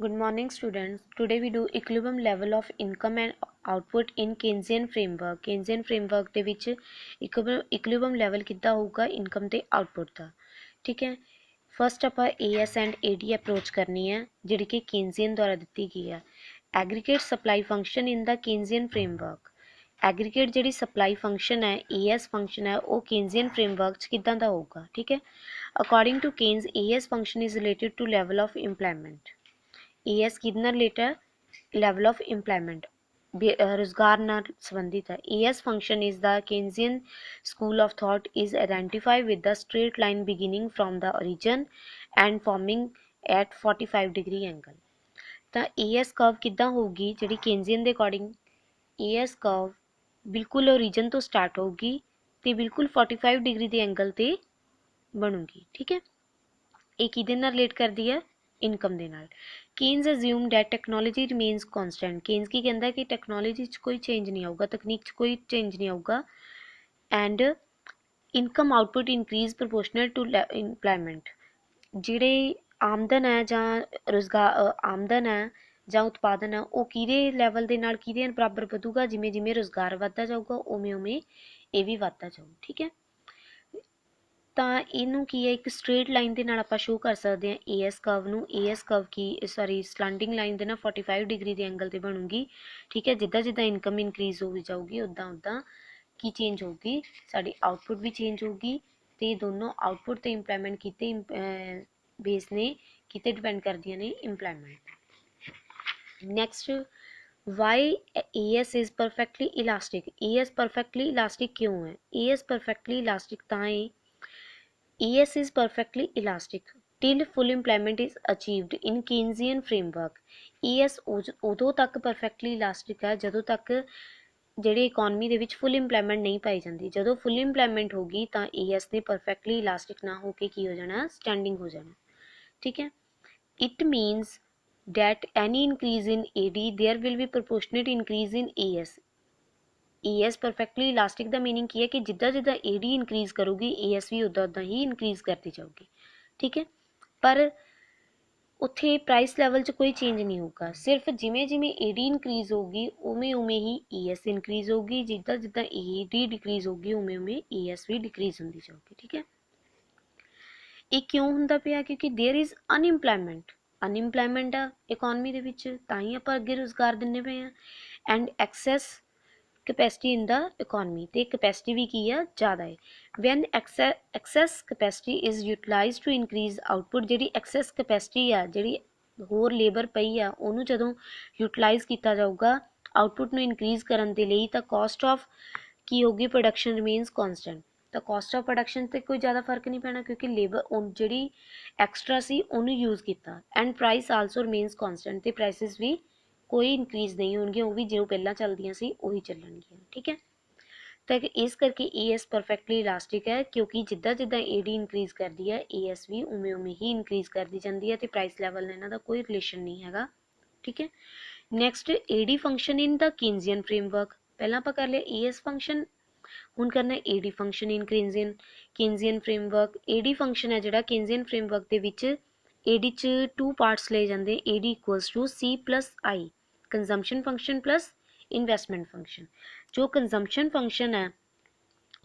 Good morning students. Today we do equilibrium level of income and output in Keynesian framework. Keynesian framework ਦੇ ਵਿੱਚ equilibrium level ਕਿੱਦਾਂ ਹੋਊਗਾ income ਤੇ output ਦਾ। ठीक है, फर्स्ट ਆਪਾਂ AS and AD अप्रोच करनी है ਜਿਹੜੀ कि Keynesian द्वारा ਦਿੱਤੀ गई है। Aggregate supply function in the Keynesian framework। Aggregate ਜਿਹੜੀ सप्लाई फंक्शन है AS फंक्शन है वो Keynesian framework च किदां दा होगा। ठीक है, according to Keynes AS function is related to level of employment. AS किहदे नाल रिलेटेड लैवल ऑफ इंप्लॉयमेंट रोजगार नाल संबंधित है। AS function is the Keynesian school of thought is identified with the straight line beginning from the origin and forming at 45 degree angle। ਤਾਂ AS curve किदां होगी जिहड़ी Keynesian दे according AS curve बिल्कुल origin तो start होगी तो बिल्कुल 45 degree के angle ते बनूगी। ठीक है, एक किहदे नाल रिलेट करती है इनकम दे नाल। Keynes assume that technology remains constant. Keynes की कहता है कि टैक्नोलॉजी च कोई चेंज नहीं आऊगा, तकनीक च कोई चेंज नहीं आऊगा and income output increase proportional to employment. जिहड़े आमदन है जां रोजगार आमदन है ਜਾਂ ਉਤਪਾਦਨ ਹੈ ਉਹ ਕਿਹਦੇ ਲੈਵਲ ਦੇ ਨਾਲ ਕਿਹਦੇ ਬਰਾਬਰ ਵਧੂਗਾ, ਜਿਵੇਂ ਜਿਵੇਂ ਰੁਜ਼ਗਾਰ ਵੱਧਦਾ ਜਾਊਗਾ ਉਵੇਂ ਉਵੇਂ ਇਹ ਵੀ ਵੱਧਦਾ ਜਾਊ। ਠੀਕ ਹੈ, ਤਾਂ ਇਹਨੂੰ ਕੀ ਹੈ ਇੱਕ ਸਟ੍ਰੇਟ ਲਾਈਨ ਦੇ ਨਾਲ ਆਪਾਂ ਸ਼ੋਅ ਕਰ ਸਕਦੇ ਹਾਂ AS ਕਰਵ ਨੂੰ। AS ਕਰਵ ਕੀ ਸਲੈਂਡਿੰਗ ਲਾਈਨ ਦੇ ਨਾਲ 45 ਡਿਗਰੀ ਦੇ ਐਂਗਲ ਤੇ ਬਣੂਗੀ। ਠੀਕ ਹੈ, ਜਿੱਦਾਂ ਜਿੱਦਾਂ ਇਨਕਮ ਇਨਕਰੀਜ਼ ਹੋਈ ਜਾਊਗੀ ਉੱਦਾਂ ਉੱਦਾਂ ਕੀ ਚੇਂਜ ਹੋਊਗੀ, ਸਾਡੀ ਆਊਟਪੁੱਟ ਵੀ ਚੇਂਜ ਹੋਊਗੀ ਤੇ ਦੋਨੋਂ ਆਊਟਪੁੱਟ ਤੇ ਇੰਪਲੋਇਮੈਂਟ ਕੀਤੇ ਬੇਸ ਨੇ ਕਿਤੇ ਡਿਪੈਂਡ ਕਰਦੀਆਂ ਨੇ employment. Next, why AS is perfectly elastic. AS perfectly elastic क्यों है? AS परफेक्टली इलास्टिक तां है, AS is perfectly elastic till full employment is achieved in Keynesian framework. AS उदों तक परफेक्टली इलास्टिक है जदों तक ਜਿਹੜੀ ਇਕੋਨਮੀ ਦੇ ਵਿੱਚ ਫੁੱਲ ਇੰਪਲੋਇਮੈਂਟ ਨਹੀਂ ਪਾਈ ਜਾਂਦੀ। ਜਦੋਂ ਫੁੱਲ ਇੰਪਲੋਇਮੈਂਟ ਹੋਗੀ ਤਾਂ AS ਨੇ ਪਰਫੈਕਟਲੀ ਇਲਾਸਟਿਕ ਨਾ ਹੋ ਕੇ ਕੀ ਹੋ ਜਾਣਾ, ਸਟੈਂਡਿੰਗ ਹੋ ਜਾਣਾ। ਠੀਕ ਹੈ, it means that any increase in AD there will be proportionate increase in AS। AS perfectly elastic the meaning ਕੀ ਹੈ ਕਿ ਜਿੱਦਾਂ ਜਿੱਦਾਂ AD increase ਕਰੂਗੀ AS ਵੀ ਉਦਾਂ ਉਦਾਂ ਹੀ increase ਕਰਦੀ ਜਾਊਗੀ। ਠੀਕ ਹੈ, ਪਰ ਉੱਥੇ ਪ੍ਰਾਈਸ ਲੈਵਲ 'ਚ ਕੋਈ ਚੇਂਜ ਨਹੀਂ ਹੋਊਗਾ, ਸਿਰਫ ਜਿਵੇਂ ਜਿਵੇਂ AD ਇਨਕਰੀਜ਼ ਹੋਊਗੀ ਉਵੇਂ ਉਵੇਂ ਹੀ AS ਇਨਕਰੀਜ਼ ਹੋਊਗੀ, ਜਿੱਦਾਂ ਜਿੱਦਾਂ AD ਡਿਕਰੀਜ਼ ਹੋਊਗੀ ਉਵੇਂ ਉਵੇਂ AS ਵੀ ਡਿਕਰੀਜ਼ ਹੁੰਦੀ ਜਾਊਗੀ। ਠੀਕ ਹੈ, ਇਹ ਕਿਉਂ ਹੁੰਦਾ ਪਿਆ? ਕਿਉਂਕਿ देयर इज़ अनइम्प्लॉयमेंट। अनइम्प्लॉयमेंट आ इकोनमी दे विच तां ही आपां अगे रोज़गार दिंदे पे हैं and excess capacity in the economy ते कैपेसिटी भी की है ज़्यादा है। When excess capacity is utilise to increase output. जिहड़ी एक्सैस कैपेसिटी आ जिहड़ी होर लेबर पई आ उहनूं जदों यूटिलाइज किया जाऊगा आउटपुट नूं इनक्रीज करन दे लई तां कॉस्ट ऑफ की होगी, प्रोडक्शन रिमेन्स कॉन्सटेंट। तो कॉस्ट ऑफ प्रोडक्शन से कोई ज़्यादा फर्क नहीं पैना क्योंकि लेबर जी एक्सट्रा सी उन्होंने यूज़ किया and price also remains constant ते प्राइसिस भी कोई इनक्रीज नहीं होंगे, वो भी जो पहला चलदियां सी उही चलणगियां। ठीक है, तो इस करके AS परफेक्टली इलास्टिक है क्योंकि जिद्दां जिद्दां AD इनक्रीज करती है AS भी उवें उवें ही इनक्रीज करती जाती है तो प्राइस लैवल इन्हां दा कोई रिलेशन नहीं हैगा। ठीक है, next AD function in the Keynesian framework. पहला आपां कर लिया AS फंक्शन, ਹੁਣ करना AD function in Keynesian framework. AD function है जिहड़ा Keynesian फ्रेमवर्क ਦੇ ਵਿੱਚ AD ਚ 2 पार्ट्स ले जाते। AD equals to C plus I consumption function plus investment function. जो कंजम्पशन फंक्शन है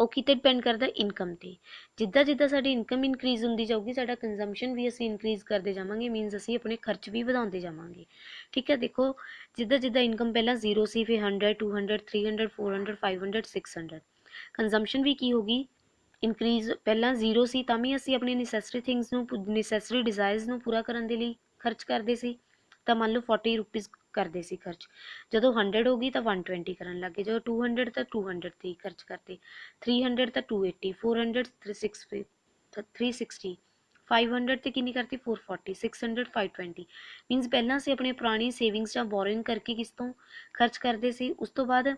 वो किते डिपेंड करता इनकम ते। जिद्दां जिद्दां साडी इनकम इनक्रीज होंदी जाऊगी साडा कंजम्पशन भी असीं इनक्रीज करते जावांगे, मीनस असीं अपने खर्च भी वधाउंदे जावांगे। ठीक है, देखो जिद्दां जिद्दां इनकम पहला 0 सी फिर 100 200 300 400 500 600। कंजम्पशन भी की होगी इनक्रीज, पहला 0 सी तां भी असीं अपनी नैसेसरी थिंग्स नूं नैसेसरी डिज़ायर्स नूं पूरा करन दे लई खर्च करते सी। तो मान लो 40 रुपीज़ करते सी खर्च, जो 100 होगी तो 120 करन लग गए, जो 200 तो 200 ते खर्च करते, 300 तो 280, 400 360, 500 ਤੇ कितनी करती 440, 600 520। मीनस पहला असीं अपनी पुरानी सेविंग्स ਜਾਂ बोरिंग करके किस ਤੋਂ खर्च करते सी, उस तो बाद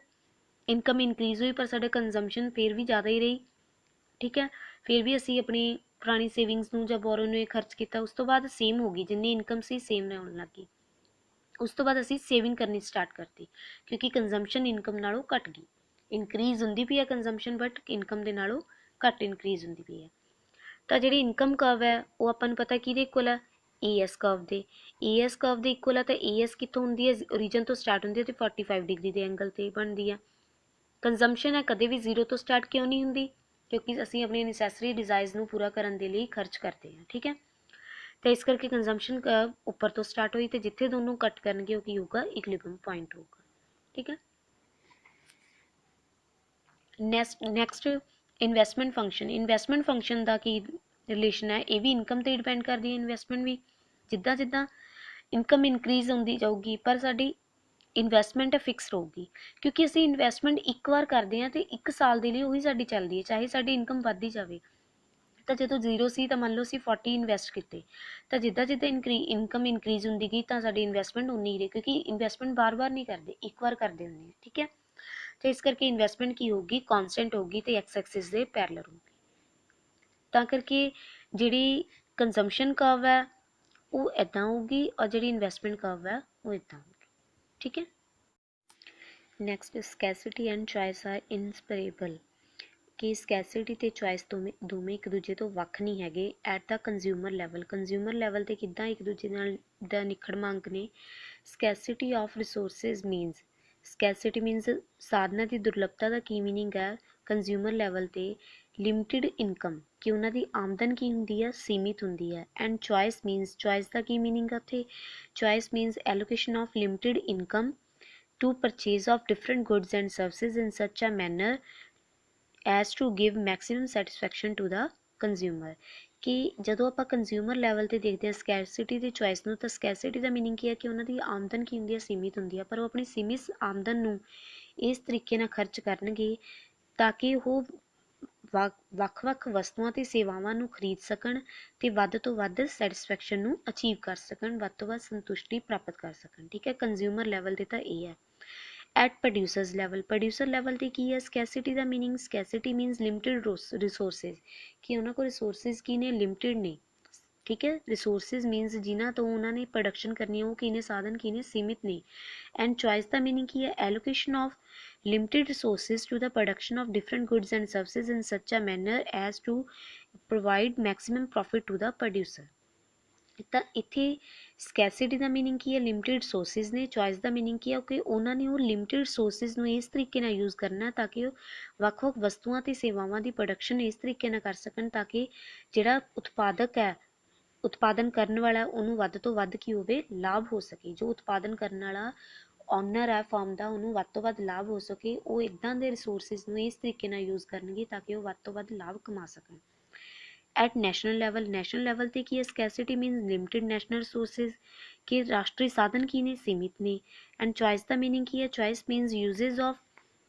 इनकम इनक्रीज हुई पर साडा कंजम्पशन फिर भी ज़्यादा ही रही। ठीक है, फिर भी असी अपनी पुरानी सेविंग्स नूं जां बोरो नूं खर्च किया, उस तो बाद सेम हो गई, जिन्नी इनकम सी सेम रहन लग गई। उस तो बाद असी सेविंग करनी स्टार्ट करती क्योंकि कंजम्पशन इनकम नालों घट गई। इनक्रीज हुंदी पई है कंजम्पशन बट इनकम दे नालों घट इनक्रीज हुंदी पई है। तो जिहड़ी इनकम कर्व है वो आपां नूं पता किहदे इक्वल है ES ਕਰਵ ਦੇ, ES ਕਰਵ ਦੇ ਇਕੁਅਲ ਆ ਤਾਂ ES ਕਿੱਥੋਂ ਹੁੰਦੀ ਹੈ, ਓਰੀਜਨ ਤੋਂ ਸਟਾਰਟ ਹੁੰਦੀ ਹੈ ਤੇ 45 ਡਿਗਰੀ ਦੇ ਐਂਗਲ ਤੇ ਬਣਦੀ ਆ। ਕੰਜ਼ੰਪਸ਼ਨ ਹੈ ਕਦੇ ਵੀ ਜ਼ੀਰੋ ਤੋਂ ਸਟਾਰਟ ਕਿਉਂ ਨਹੀਂ ਹੁੰਦੀ, ਕਿਉਂਕਿ ਅਸੀਂ ਆਪਣੀ ਨੈਸੈਸਰੀ ਡਿਜ਼ਾਇਰਸ ਨੂੰ ਪੂਰਾ ਕਰਨ ਦੇ ਲਈ ਖਰਚ ਕਰਦੇ ਹਾਂ, ਠੀਕ ਹੈ। ਤੇ ਇਸ ਕਰਕੇ ਕੰਜ਼ੰਪਸ਼ਨ ਉੱਪਰ ਤੋਂ ਸਟਾਰਟ ਹੋਈ ਤੇ ਜਿੱਥੇ ਦੋਨੋਂ ਕੱਟ ਕਰਨਗੇ ਉਹ ਕੀ ਹੋਊਗਾ, ਇਕੁਇਲਿਬਰੀਅਮ ਪੁਆਇੰਟ ਹੋਊਗਾ, ਠੀਕ ਹੈ। Next investment function. Investment function ਦਾ ਕੀ ਰਿਲੇਸ਼ਨ ਹੈ, ਇਹ ਵੀ ਇਨਕਮ ਤੇ ਡਿਪੈਂਡ ਕਰਦੀ ਹੈ ਇਨਵੈਸਟਮੈਂਟ ਵੀ। ਜਿੱਦਾਂ ਜਿੱਦਾਂ ਇਨਕਮ ਇਨਕਰੀਜ਼ ਹੁੰਦੀ ਜਾਊਗੀ ਪਰ ਸਾਡੀ ਇਨਵੈਸਟਮੈਂਟ ਫਿਕਸ ਰਹੂਗੀ, ਕਿਉਂਕਿ ਅਸੀਂ ਇਨਵੈਸਟਮੈਂਟ ਇੱਕ ਵਾਰ ਕਰਦੇ ਹਾਂ ਤੇ 1 ਸਾਲ ਦੇ ਲਈ ਉਹੀ ਸਾਡੀ ਚੱਲਦੀ ਹੈ, ਚਾਹੇ ਸਾਡੀ ਇਨਕਮ ਵੱਧਦੀ ਜਾਵੇ। ਤਾਂ ਜਦੋਂ ਜ਼ੀਰੋ ਸੀ ਤਾਂ ਮੰਨ ਲਓ ਅਸੀਂ 40 ਇਨਵੈਸਟ ਕੀਤੇ, ਤਾਂ ਜਿੱਦਾਂ ਜਿੱਦਾਂ ਇਨਕਮ ਇਨਕਰੀਜ਼ ਹੁੰਦੀ ਗਈ ਤਾਂ ਸਾਡੀ ਇਨਵੈਸਟਮੈਂਟ ਉਨੀ ਹੀ ਰਹੀ, ਕਿਉਂਕਿ ਇਨਵੈਸਟਮੈਂਟ ਬਾਰ-ਬਾਰ ਨਹੀਂ ਕਰਦੇ, ਇੱਕ ਵਾਰ ਕਰਦੇ ਹੁੰਦੇ ਆ, ਠੀਕ ਹੈ। ਤੇ ਇਸ ਕਰਕੇ ਇਨਵੈਸਟਮੈਂਟ ਕੀ ਹੋਊਗੀ, ਕੌਨਸਟੈਂਟ ਹੋਊਗੀ ਤੇ ਐਕਸ ਐਕਸਿਸ ਦੇ ਪੈਰਲਲ ਹੋਊਗੀ। ਤਾਂ ਕਰਕੇ ਜਿਹੜੀ ਕੰਜ਼ੰਪਸ਼ਨ ਕਰਵ ਹੈ ਉਹ ਇੱਦਾਂ ਹੋਊਗੀ ਔਰ ਜਿਹੜੀ ਇਨਵੈਸਟਮੈਂਟ ਕਰਵ ਹੈ ਉਹ ਇੱਦਾਂ ਹੋਊਗੀ, ਠੀਕ ਹੈ। ਨੈਕਸਟ ਸਕੈਸਿਟੀ ਐਂਡ ਚੋਇਸ ਆਰ ਇਨਸਪਰੇਬਲ, ਕਿ ਸਕੈਸਿਟੀ ਤੇ ਚੋਇਸ ਦੋਵੇਂ ਇੱਕ ਦੂਜੇ ਤੋਂ ਵੱਖ ਨਹੀਂ ਹੈਗੇ at the consumer level. Consumer level ਤੇ ਕਿੱਦਾਂ ਇੱਕ ਦੂਜੇ ਨਾਲ ਦਾ ਨਿਖੜਵਾਂ ਅੰਗ ਨੇ। ਸਕੈਸਿਟੀ ਆਫ ਰਿਸੋਰਸਿਸ ਮੀਨਸ, ਸਕੈਸਿਟੀ ਮੀਨਸ ਸਾਧਨਾਂ ਦੀ ਦੁਰਲਭਤਾ ਦਾ ਕੀ ਮੀਨਿੰਗ ਹੈ ਕੰਜ਼ਿਊਮਰ ਲੈਵਲ ਤੇ, ਲਿਮਟਿਡ ਇਨਕਮ ਕਿ ਉਹਨਾਂ ਦੀ ਆਮਦਨ ਕੀ ਹੁੰਦੀ ਹੈ, ਸੀਮਿਤ ਹੁੰਦੀ ਹੈ। And choice means, choice the Ki meaning ਹੈ ਉੱਥੇ, choice means allocation of limited income to purchase of different goods and services in such a manner as to give maximum satisfaction to the consumer। ਕਿ ਜਦੋਂ ਆਪਾਂ consumer level ਤੇ ਦੇਖਦੇ ਹਾਂ ਸਕੈਰਸਿਟੀ ਤੇ choice ਨੂੰ, ਤਾਂ ਸਕੈਰਸਿਟੀ ਦਾ ਮੀਨਿੰਗ ਕੀ ਹੈ ਕਿ ਉਹਨਾਂ ਦੀ ਆਮਦਨ ਕੀ ਹੁੰਦੀ ਹੈ, ਸੀਮਿਤ ਹੁੰਦੀ ਹੈ, ਪਰ ਉਹ ਆਪਣੀ ਸੀਮਿਤ ਆਮਦਨ ਨੂੰ ਇਸ ਤਰੀਕੇ ਨਾਲ ਖਰਚ ਕਰਨਗੇ ਤਾਂ ਕਿ ਉਹ ਵੱਖ-ਵੱਖ ਵਸਤੂਆਂ ਤੇ ਸੇਵਾਵਾਂ ਨੂੰ ਖਰੀਦ ਸਕਣ ਤੇ ਵੱਧ ਤੋਂ ਵੱਧ ਸੈਟਿਸਫੈਕਸ਼ਨ ਨੂੰ ਅਚੀਵ ਕਰ ਸਕਣ, ਵੱਧ ਤੋਂ ਵੱਧ ਸੰਤੁਸ਼ਟੀ ਪ੍ਰਾਪਤ ਕਰ ਸਕਣ, ਠੀਕ ਹੈ। ਕੰਜ਼ਿਊਮਰ ਲੈਵਲ ਤੇ ਤਾਂ ਇਹ ਹੈ। At producers level, producer level ਤੇ ਕੀ ਹੈ ਸਕੈਸਿਟੀ ਦਾ ਮੀਨਿੰਗ, ਸਕੈਸਿਟੀ ਮੀਨਸ ਲਿਮਟਿਡ ਰਿਸੋਰਸਿਸ, ਕਿ ਉਹਨਾਂ ਕੋਲ ਰਿਸੋਰਸਿਸ ਕੀ ਨੇ, ਲਿਮਟਿਡ ਨੇ, ਠੀਕ ਹੈ। ਰਿਸੋਰਸਿਸ ਮੀਨਸ ਜਿਨ੍ਹਾਂ ਤੋਂ ਉਹਨਾਂ ਨੇ ਪ੍ਰੋਡਕਸ਼ਨ ਕਰਨੀ ਹੈ ਉਹ ਕੀ ਨੇ, ਸਾਧਨ ਕੀ ਨੇ, ਸੀਮਿਤ ਨੇ। ਐਂਡ ਚੋਇਸ ਦਾ ਮੀਨਿੰਗ ਕੀ ਹੈ, allocation of limited resources to the production of different goods and services in such a manner as to provide maximum profit to the producer। ਤਾਂ ਇੱਥੇ ਸਕੈਸਿਟੀ ਦਾ ਮੀਨਿੰਗ ਕੀ ਹੈ, ਲਿਮਟਿਡ ਰਿਸੋਰਸਿਸ ਨੇ। ਚੋਇਸ ਦਾ ਮੀਨਿੰਗ ਕੀ ਹੈ ਕਿ ਉਹਨਾਂ ਨੇ ਉਹ ਲਿਮਟਿਡ ਰਿਸੋਰਸਿਸ ਨੂੰ ਇਸ ਤਰੀਕੇ ਨਾਲ ਯੂਜ਼ ਕਰਨਾ ਤਾਂ ਕਿ ਉਹ ਵੱਖ-ਵੱਖ ਵਸਤੂਆਂ ਤੇ ਸੇਵਾਵਾਂ ਦੀ ਪ੍ਰੋਡਕਸ਼ਨ ਇਸ ਤਰੀਕੇ ਨਾਲ ਕਰ ਸਕਣ ਤਾਂ ਕਿ ਜਿਹੜਾ ਉਤਪਾਦਕ ਹੈ, ਉਤਪਾਦਨ ਕਰਨ ਵਾਲਾ, ਉਹਨੂੰ ਵੱਧ ਤੋਂ ਵੱਧ ਕੀ ਹੋਵੇ, ਲਾਭ ਹੋ ਸਕੇ। ਜੋ ਉਤਪਾਦਨ ਕਰਨ ਵਾਲਾ ਓਨਰ ਹੈ ਫਾਰਮ ਦਾ, ਉਹਨੂੰ ਵੱਧ ਤੋਂ ਵੱਧ ਲਾਭ ਹੋ ਸਕੇ। ਉਹ ਇੱਦਾਂ ਦੇ ਰਿਸੋਰਸਿਸ ਨੂੰ ਇਸ ਤਰੀਕੇ ਨਾਲ ਯੂਜ਼ ਕਰਨਗੇ ਤਾਂ ਕਿ ਉਹ ਵੱਧ ਤੋਂ ਵੱਧ ਲਾਭ ਕਮਾ ਸਕਣ। At national level, national level ਤੇ ਕੀ ਹੈ scarcity means limited national resources, ਕਿ ਰਾਸ਼ਟਰੀ ਸਾਧਨ ਕੀ ਨੇ, ਸੀਮਿਤ ਨੇ। ਐਂਡ ਚੋਇਸ ਦਾ ਮੀਨਿੰਗ ਕੀ ਹੈ, choice means usage of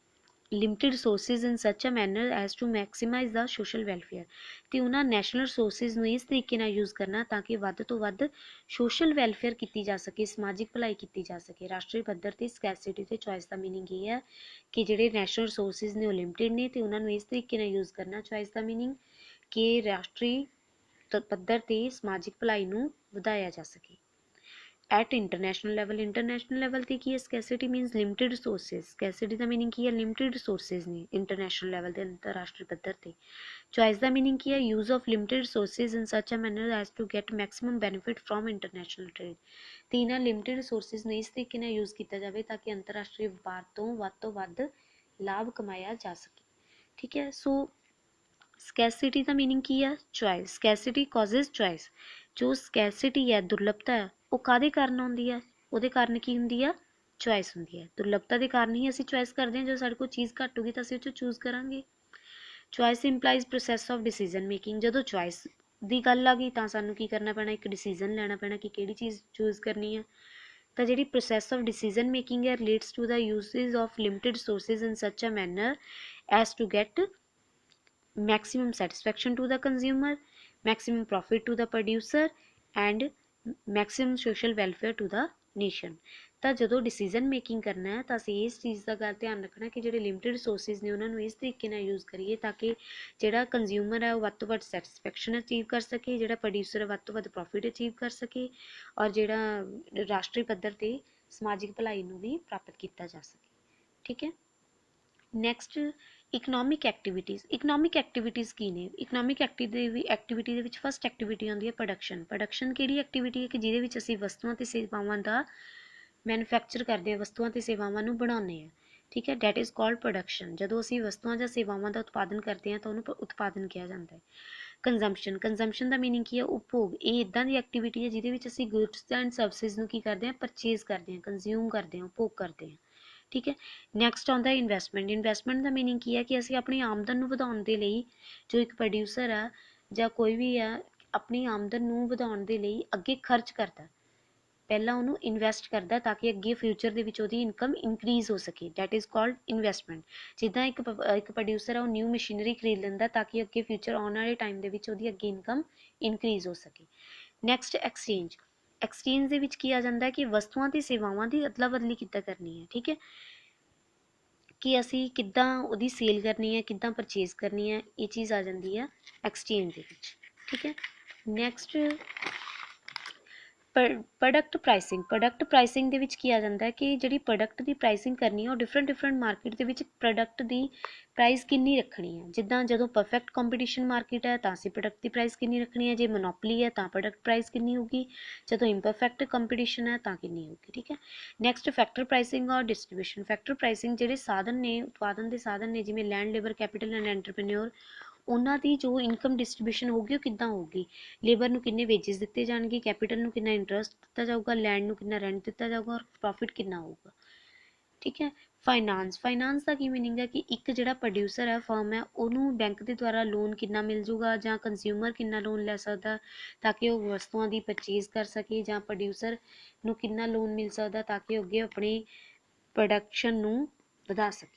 limited resources in such a manner as to maximise the social welfare, ਤੇ ਉਹਨਾਂ ਨੈਸ਼ਨਲ ਰਿਸੋਰਸਿਸ ਨੂੰ ਇਸ ਤਰੀਕੇ ਨਾਲ ਯੂਜ਼ ਕਰਨਾ ਤਾਂ ਕਿ ਵੱਧ ਤੋਂ ਵੱਧ ਸੋਸ਼ਲ ਵੈਲਫੇਅਰ ਕੀਤੀ ਜਾ ਸਕੇ, ਸਮਾਜਿਕ ਭਲਾਈ ਕੀਤੀ ਜਾ ਸਕੇ। ਰਾਸ਼ਟਰੀ ਪੱਧਰ ਤੇ ਸਕੈਸਿਟੀ ਤੇ ਚੋਇਸ ਦਾ ਮੀਨਿੰਗ ਇਹ ਹੈ ਕਿ ਜਿਹੜੇ ਨੈਸ਼ਨਲ ਰਿਸੋਰਸਿਸ ਨੇ ਉਹ ਲਿਮਟਿਡ ਨੇ ਤੇ ਉਹਨਾਂ ਨੂੰ ਇਸ ਤਰੀਕੇ ਨਾਲ ਯੂਜ਼ ਕਰਨਾ। ਚੋਇਸ ਦਾ ਮੀਨਿੰਗ ਕਿ ਰਾਸ਼ਟਰੀ ਪੱਧਰ ਤੇ ਸਮਾਜਿਕ ਭਲਾਈ ਨੂੰ ਵਧਾਇਆ ਜਾ ਸਕੇ। At international level, international level ਤੇ ਕੀ ਹੈ scarcity means limited resources, scarcity ਦਾ ਮੀਨਿੰਗ ਕੀ ਹੈ, ਲਿਮਟਿਡ ਰਿਸੋਰਸਿਸ ਨੇ ਇੰਟਰਨੈਸ਼ਨਲ ਲੈਵਲ ਤੇ, ਅੰਤਰਰਾਸ਼ਟਰੀ ਪੱਧਰ ਤੇ। ਚੋਇਸ ਦਾ ਮੀਨਿੰਗ ਕੀ ਹੈ, use of limited resources in such a manner as to get maximum benefit from international trade, ਤੇ ਇਹਨਾਂ ਲਿਮਟਿਡ ਰਿਸੋਰਸਿਸ ਨੂੰ ਇਸ ਤਰੀਕੇ ਨਾਲ ਯੂਜ਼ ਕੀਤਾ ਜਾਵੇ ਤਾਂ ਕਿ ਅੰਤਰਰਾਸ਼ਟਰੀ ਵਪਾਰ ਤੋਂ ਵੱਧ ਲਾਭ ਕਮਾਇਆ ਜਾ ਸਕੇ, ਠੀਕ ਹੈ। ਸੋ ਸਕੈਸਿਟੀ ਦਾ ਮੀਨਿੰਗ ਕੀ ਹੈ, ਚੋਇਸ, ਸਕੈਸਿਟੀ ਕਾਜ਼ਜ਼ ਚੋਇਸ। ਜੋ ਸਕੈਸਿਟੀ ਹੈ, ਦੁਰਲਭਤਾ ਹੈ, ਉਹ ਕਾਹਦੇ ਕਾਰਨ ਆਉਂਦੀ ਹੈ, ਉਹਦੇ ਕਾਰਨ ਕੀ ਹੁੰਦੀ ਆ, ਚੋਇਸ ਹੁੰਦੀ ਹੈ। ਦੁਰਲਭਤਾ ਦੇ ਕਾਰਨ ਹੀ ਅਸੀਂ ਚੋਇਸ ਕਰਦੇ ਹਾਂ, ਜਦੋਂ ਸਾਡੇ ਕੋਲ ਚੀਜ਼ ਘੱਟ ਹੋਗੀ ਤਾਂ ਅਸੀਂ ਉਹ 'ਚੋਂ ਚੂਜ਼ ਕਰਾਂਗੇ। Choice employees process of decision making, ਜਦੋਂ ਚੋਇਸ ਦੀ ਗੱਲ ਆ ਗਈ ਤਾਂ ਸਾਨੂੰ ਕੀ ਕਰਨਾ ਪੈਣਾ, ਇੱਕ ਡਿਸੀਜ਼ਨ ਲੈਣਾ ਪੈਣਾ ਕਿ ਕਿਹੜੀ ਚੀਜ਼ ਚੂਜ਼ ਕਰਨੀ ਹੈ। ਤਾਂ ਜਿਹੜੀ ਪ੍ਰੋਸੈਸ ਆਫ ਡਿਸੀਜ਼ਨ ਮੇਕਿੰਗ ਹੈ relates to the usage of limited resources in such a manner as to get maximum satisfaction to the consumer, maximum profit to the producer and maximum social welfare to the nation। ਤਾਂ ਜਦੋਂ decision making ਕਰਨਾ ਹੈ ਤਾਂ ਅਸੀਂ ਇਸ ਚੀਜ਼ ਦਾ ਗੱਲ ਧਿਆਨ ਰੱਖਣਾ ਕਿ ਜਿਹੜੇ ਲਿਮਟਿਡ ਰਿਸੋਰਸਿਸ ਨੇ ਉਹਨਾਂ ਨੂੰ ਇਸ ਤਰੀਕੇ ਨਾਲ ਯੂਜ਼ ਕਰੀਏ ਤਾਂ ਕਿ ਜਿਹੜਾ ਕੰਜ਼ਿਊਮਰ ਹੈ ਉਹ ਵੱਧ ਤੋਂ ਵੱਧ ਸੈਟਿਸਫੈਕਸ਼ਨ ਅਚੀਵ ਕਰ ਸਕੇ, ਜਿਹੜਾ ਪ੍ਰੋਡਿਊਸਰ ਹੈ ਵੱਧ ਤੋਂ ਵੱਧ ਪ੍ਰੋਫਿਟ ਅਚੀਵ ਕਰ ਸਕੇ, ਔਰ ਜਿਹੜਾ ਰਾਸ਼ਟਰੀ ਪੱਧਰ ਤੇ ਸਮਾਜਿਕ ਭਲਾਈ ਨੂੰ ਵੀ ਪ੍ਰਾਪਤ ਕੀਤਾ ਜਾ ਸਕੇ, ਠੀਕ ਹੈ। ਨੈਕਸਟ ਇਕਨੋਮਿਕ ਐਕਟੀਵਿਟੀਜ਼ ਕੀ ਨੇ? ਇਕਨੋਮਿਕ ਐਕਟੀਵਿਟੀ ਦੇ ਵਿੱਚ ਫਸਟ ਐਕਟੀਵਿਟੀ ਆਉਂਦੀ ਹੈ ਪ੍ਰੋਡਕਸ਼ਨ ਕਿਹੜੀ ਐਕਟੀਵਿਟੀ ਹੈ ਕਿ ਜਿਹਦੇ ਵਿੱਚ ਅਸੀਂ ਵਸਤੂਆਂ ਤੇ ਸੇਵਾਵਾਂ ਦਾ ਮੈਨੂਫੈਕਚਰ ਕਰਦੇ ਹਾਂ, ਵਸਤੂਆਂ ਤੇ ਸੇਵਾਵਾਂ ਨੂੰ ਬਣਾਉਂਦੇ ਹਾਂ, ਠੀਕ ਹੈ, ਡੈਟ ਇਜ਼ ਕਾਲਡ ਪ੍ਰੋਡਕਸ਼ਨ। ਜਦੋਂ ਅਸੀਂ ਵਸਤੂਆਂ ਜਾਂ ਸੇਵਾਵਾਂ ਦਾ ਉਤਪਾਦਨ ਕਰਦੇ ਹਾਂ ਤਾਂ ਉਹਨੂੰ ਉਤਪਾਦਨ ਕਿਹਾ ਜਾਂਦਾ ਹੈ। ਕੰਜ਼ੰਪਸ਼ਨ ਦਾ ਮੀਨਿੰਗ ਕੀ ਹੈ? ਉਪਭੋਗ। ਇਹ ਇੱਦਾਂ ਦੀ ਐਕਟੀਵਿਟੀ ਹੈ ਜਿਹਦੇ ਵਿੱਚ ਅਸੀਂ ਗੁੱਡਸ ਐਂਡ ਸਰਵਿਸਿਜ਼ ਨੂੰ ਕੀ ਕਰਦੇ ਹਾਂ? ਪਰਚੇਜ਼ ਕਰਦੇ ਹਾਂ, ਕੰਜ਼ਿਊਮ ਕਰਦੇ ਹਾਂ, ਉਪਭੋਗ ਕਰਦੇ ਹਾਂ, ਠੀਕ ਹੈ। ਨੈਕਸਟ ਆਉਂਦਾ ਇਨਵੈਸਟਮੈਂਟ ਦਾ ਮੀਨਿੰਗ ਕੀ ਹੈ ਕਿ ਅਸੀਂ ਆਪਣੀ ਆਮਦਨ ਨੂੰ ਵਧਾਉਣ ਦੇ ਲਈ, ਜੋ ਇੱਕ ਪ੍ਰੋਡਿਊਸਰ ਆ ਜਾਂ ਕੋਈ ਵੀ ਆ, ਆਪਣੀ ਆਮਦਨ ਨੂੰ ਵਧਾਉਣ ਦੇ ਲਈ ਅੱਗੇ ਖਰਚ ਕਰਦਾ, ਪਹਿਲਾਂ ਉਹਨੂੰ ਇਨਵੈਸਟ ਕਰਦਾ ਤਾਂ ਕਿ ਅੱਗੇ ਫਿਊਚਰ ਦੇ ਵਿੱਚ ਉਹਦੀ ਇਨਕਮ ਇਨਕਰੀਜ਼ ਹੋ ਸਕੇ, ਡੈਟ ਇਜ਼ ਕਾਲਡ ਇਨਵੈਸਟਮੈਂਟ। ਜਿੱਦਾਂ ਇੱਕ ਪ੍ਰੋਡਿਊਸਰ ਆ ਉਹ ਨਿਊ ਮਸ਼ੀਨਰੀ ਖਰੀਦ ਲੈਂਦਾ ਤਾਂ ਕਿ ਅੱਗੇ ਫਿਊਚਰ ਆਉਣ ਵਾਲੇ ਟਾਈਮ ਦੇ ਵਿੱਚ ਉਹਦੀ ਅੱਗੇ ਇਨਕਮ ਇਨਕਰੀਜ਼ ਹੋ ਸਕੇ। ਨੈਕਸਟ ਐਕਸਚੇਂਜ ਦੇ ਵਿੱਚ ਕੀ ਆ ਜਾਂਦਾ ਕਿ ਵਸਤੂਆਂ ਤੇ ਸੇਵਾਵਾਂ ਦੀ ਅਦਲਾ ਬਦਲੀ ਕਿੱਦਾਂ ਕਰਨੀ ਹੈ, ਠੀਕ ਹੈ, ਕਿ ਅਸੀਂ ਕਿੱਦਾਂ ਉਹਦੀ ਸੇਲ ਕਰਨੀ ਹੈ, ਕਿੱਦਾਂ ਪਰਚੇਜ਼ ਕਰਨੀ ਹੈ, ਇਹ ਚੀਜ਼ ਆ ਜਾਂਦੀ ਹੈ ਐਕਸਚੇਂਜ ਦੇ ਵਿੱਚ, ਠੀਕ ਹੈ। ਨੈਕਸਟ ਪ੍ਰੋਡਕਟ ਪ੍ਰਾਈਸਿੰਗ ਦੇ ਵਿੱਚ ਕੀ ਆ ਜਾਂਦਾ ਹੈ ਕਿ ਜਿਹੜੀ ਪ੍ਰੋਡਕਟ ਦੀ ਪ੍ਰਾਈਸਿੰਗ ਕਰਨੀ ਹੈ ਉਹ ਡਿਫਰੈਂਟ ਮਾਰਕੀਟ ਦੇ ਵਿੱਚ ਪ੍ਰੋਡਕਟ ਦੀ ਪ੍ਰਾਈਸ ਕਿੰਨੀ ਰੱਖਣੀ ਹੈ। ਜਿੱਦਾਂ ਜਦੋਂ ਪਰਫੈਕਟ ਕੰਪੀਟੀਸ਼ਨ ਮਾਰਕੀਟ ਹੈ ਤਾਂ ਅਸੀਂ ਪ੍ਰੋਡਕਟ ਦੀ ਪ੍ਰਾਈਸ ਕਿੰਨੀ ਰੱਖਣੀ ਹੈ, ਜੇ ਮੋਨੋਪਲੀ ਹੈ ਤਾਂ ਪ੍ਰੋਡਕਟ ਪ੍ਰਾਈਸ ਕਿੰਨੀ ਹੋਊਗੀ, ਜਦੋਂ ਇੰਪਰਫੈਕਟ ਕੰਪੀਟੀਸ਼ਨ ਹੈ ਤਾਂ ਕਿੰਨੀ ਹੋਊਗੀ, ਠੀਕ ਹੈ। ਨੈਕਸਟ ਫੈਕਟਰ ਪ੍ਰਾਈਸਿੰਗ ਔਰ ਡਿਸਟਰੀਬਿਊਸ਼ਨ। ਫੈਕਟਰ ਪ੍ਰਾਈਸਿੰਗ ਜਿਹੜੇ ਸਾਧਨ ਨੇ, ਉਤਪਾਦਨ ਦੇ ਸਾਧਨ ਨੇ, ਜਿਵੇਂ land, labour, capital and entrepreneur, ਉਹਨਾਂ ਦੀ ਜੋ ਇਨਕਮ ਡਿਸਟਰੀਬਿਊਸ਼ਨ ਹੋਊਗੀ ਉਹ ਕਿੱਦਾਂ ਹੋਊਗੀ। ਲੇਬਰ ਨੂੰ ਕਿੰਨੇ ਵੇਜਿਸ ਦਿੱਤੇ ਜਾਣਗੇ, ਕੈਪੀਟਲ ਨੂੰ ਕਿੰਨਾ ਇੰਟਰਸਟ ਦਿੱਤਾ ਜਾਊਗਾ, ਲੈਂਡ ਨੂੰ ਕਿੰਨਾ ਰੈਂਟ ਦਿੱਤਾ ਜਾਊਗਾ ਔਰ ਪ੍ਰੋਫਿਟ ਕਿੰਨਾ ਹੋਊਗਾ, ਠੀਕ ਹੈ। ਫਾਈਨਾਂਸ ਦਾ ਕੀ ਮੀਨਿੰਗ ਹੈ ਕਿ ਇੱਕ ਜਿਹੜਾ ਪ੍ਰੋਡਿਊਸਰ ਹੈ, ਫਰਮ ਹੈ, ਉਹਨੂੰ ਬੈਂਕ ਦੇ ਦੁਆਰਾ ਲੋਨ ਕਿੰਨਾ ਮਿਲ ਜੂਗਾ ਜਾਂ ਕੰਜ਼ਿਊਮਰ ਕਿੰਨਾ ਲੋਨ ਲੈ ਸਕਦਾ ਤਾਂ ਕਿ ਉਹ ਵਸਤੂਆਂ ਦੀ ਪਰਚੇਜ਼ ਕਰ ਸਕੇ, ਜਾਂ ਪ੍ਰੋਡਿਊਸਰ ਨੂੰ ਕਿੰਨਾ ਲੋਨ ਮਿਲ ਸਕਦਾ ਤਾਂ ਕਿ ਉਹ ਅੱਗੇ ਆਪਣੀ ਪ੍ਰੋਡਕਸ਼ਨ ਨੂੰ ਵਧਾ ਸਕੇ।